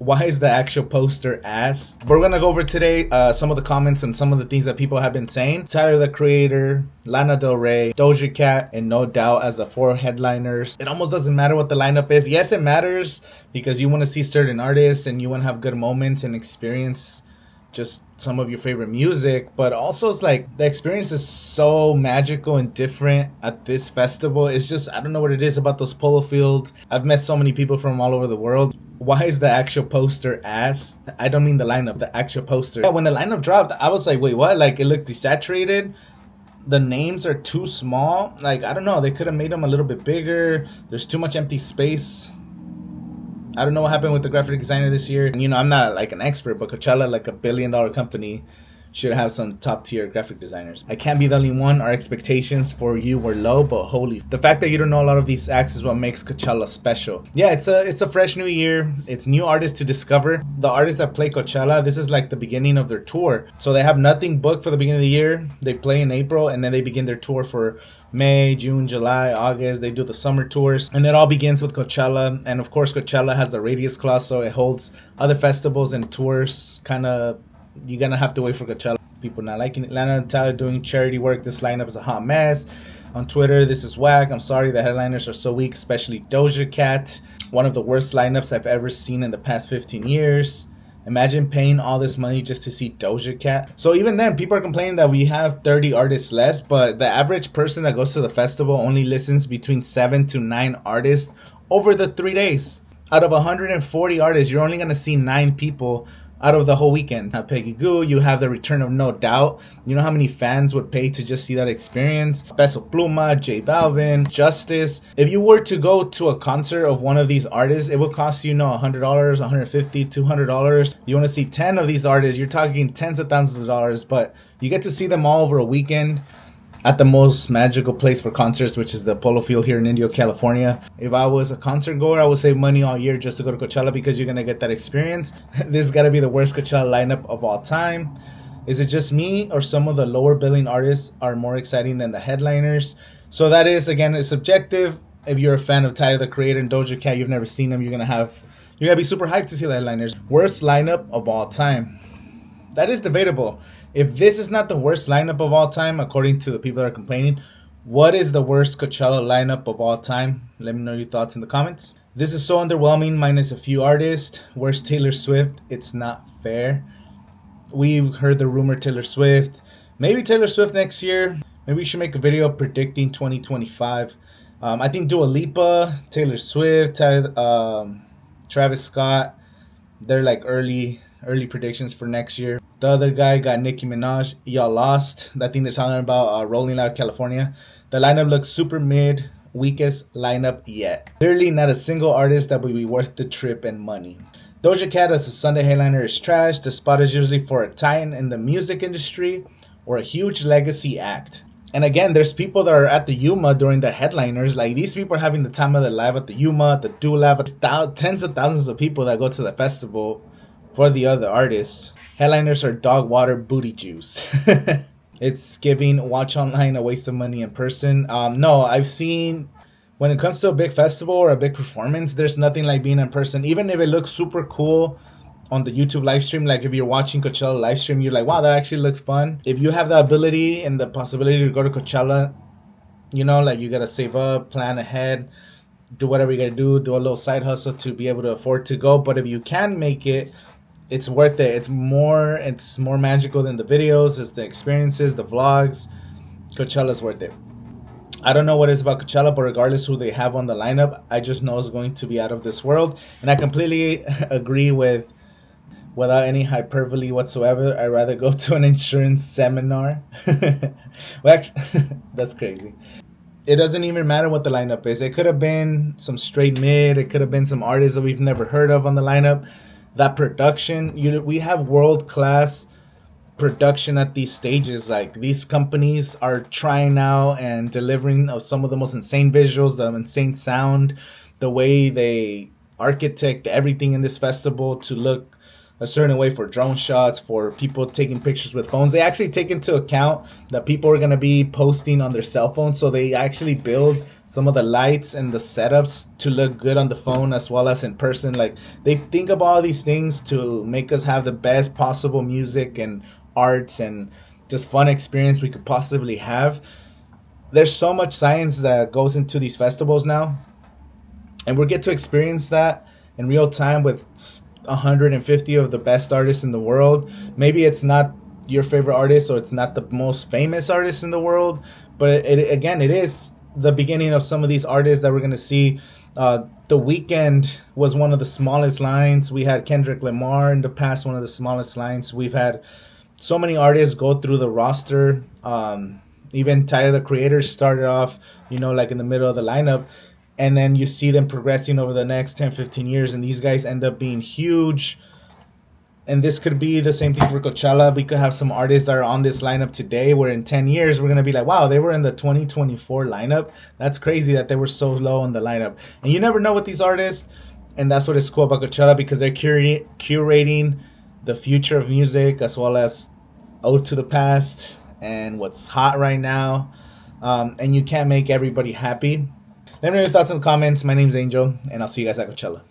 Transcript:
Why is the actual poster ass? We're gonna go over today some of the comments and some of the things that people have been saying. Tyler the Creator, Lana Del Rey, Doja Cat, and No Doubt as the 4 headliners. It almost doesn't matter what the lineup is. Yes, it matters because you want to see certain artists and you want to have good moments and experience just some of your favorite music, but also it's like the experience is so magical and different at this festival. It's just, I don't know what it is about those polo fields. I've met so many people from all over the world. Why is the actual poster ass? I don't mean the lineup, the actual poster. Yeah, when the lineup dropped, I was like, wait, what? Like, it looked desaturated. The names are too small. Like, I don't know, they could have made them a little bit bigger. There's too much empty space. I don't know what happened with the graphic designer this year. You know, I'm not like an expert, but Coachella, like $1 billion company, should have some top tier graphic designers. I can't be the only one. Our expectations for you were low, but holy, the fact that you don't know a lot of these acts is what makes Coachella special. Yeah, it's a fresh new year. It's new artists to discover. The artists that play Coachella, this is like the beginning of their tour. So they have nothing booked for the beginning of the year. They play in April and then they begin their tour for May, June, July, August. They do the summer tours and it all begins with Coachella. And of course, Coachella has the radius clause, so it holds other festivals and tours. Kind of, you're gonna have to wait for Coachella. People not liking it. Lana and Tyler doing charity work. This lineup is a hot mess. On Twitter, this is whack. I'm sorry, the headliners are so weak, especially Doja Cat. One of the worst lineups I've ever seen in the past 15 years. Imagine paying all this money just to see Doja Cat. So even then, people are complaining that we have 30 artists less, but the average person that goes to the festival only listens between 7 to 9 artists over the 3 days. Out of 140 artists, you're only going to see 9 people out of the whole weekend. You have Peggy Goo, you have the return of No Doubt. You know how many fans would pay to just see that experience? Peso Pluma, J Balvin, Justice. If you were to go to a concert of one of these artists, it would cost you, $100, $150, $200. You want to see 10 of these artists, you're talking tens of thousands of dollars, but you get to see them all over a weekend at the most magical place for concerts, which is the Polo Field here in Indio, California. If I was a concert goer, I would save money all year just to go to Coachella because you're going to get that experience. This has got to be the worst Coachella lineup of all time. Is it just me or some of the lower billing artists are more exciting than the headliners? So that is, again, it's subjective. If you're a fan of Tyler the Creator and Doja Cat, you've never seen them, you're going to be super hyped to see the headliners. Worst lineup of all time. That is debatable. If this is not the worst lineup of all time, according to the people that are complaining, what is the worst Coachella lineup of all time? Let me know your thoughts in the comments. This is so underwhelming, minus a few artists. Worst Taylor Swift? It's not fair. We've heard the rumor Taylor Swift. Maybe Taylor Swift next year. Maybe we should make a video predicting 2025. I think Dua Lipa, Taylor Swift, Travis Scott, they're like early predictions for next year. The other guy got Nicki Minaj. Y'all lost. That thing they're talking about, Rolling Loud California. The lineup looks super mid. Weakest lineup yet. Clearly not a single artist that would be worth the trip and money. Doja Cat as a Sunday headliner is trash. The spot is usually for a titan in the music industry or a huge legacy act. And again, there's people that are at the Yuma during the headliners. Like, these people are having the time of their life at the Yuma, the Do Lab. Tens of thousands of people that go to the festival for the other artists. Headliners are dog water booty juice. It's giving watch online a waste of money in person. No, I've seen when it comes to a big festival or a big performance, there's nothing like being in person. Even if it looks super cool on the YouTube live stream, like if you're watching Coachella live stream, you're like, wow, that actually looks fun. If you have the ability and the possibility to go to Coachella, like you gotta save up, plan ahead, do whatever you gotta do a little side hustle to be able to afford to go. But if you can make it, it's worth it. It's more magical than the videos. It's the experiences, the vlogs. Coachella's worth it. I don't know what it is about Coachella, but regardless who they have on the lineup, I just know it's going to be out of this world. And I completely agree without any hyperbole whatsoever, I'd rather go to an insurance seminar. Well, actually, that's crazy. It doesn't even matter what the lineup is. It could have been some straight mid. It could have been some artists that we've never heard of on the lineup. That production, we have world-class production at these stages. Like, these companies are trying out and delivering some of the most insane visuals, the insane sound, the way they architect everything in this festival to look a certain way for drone shots, for people taking pictures with phones. They actually take into account that people are going to be posting on their cell phone, so they actually build some of the lights and the setups to look good on the phone as well as in person. Like, they think about all these things to make us have the best possible music and arts and just fun experience we could possibly have. There's so much science that goes into these festivals now, and we get to experience that in real time with 150 of the best artists in the world. Maybe it's not your favorite artist, or it's not the most famous artist in the world, but it is the beginning of some of these artists that we're going to see. The Weeknd was one of the smallest lines. We had Kendrick Lamar in the past, one of the smallest lines. We've had so many artists go through the roster. Even Tyler, the Creator, started off, like in the middle of the lineup. And then you see them progressing over the next 10, 15 years. And these guys end up being huge. And this could be the same thing for Coachella. We could have some artists that are on this lineup today, where in 10 years, we're going to be like, wow, they were in the 2024 lineup. That's crazy that they were so low on the lineup. And you never know with these artists. And that's what is cool about Coachella, because they're curating the future of music, as well as ode to the past and what's hot right now. And you can't make everybody happy. Let me know your thoughts in the comments. My name's Angel, and I'll see you guys at Coachella.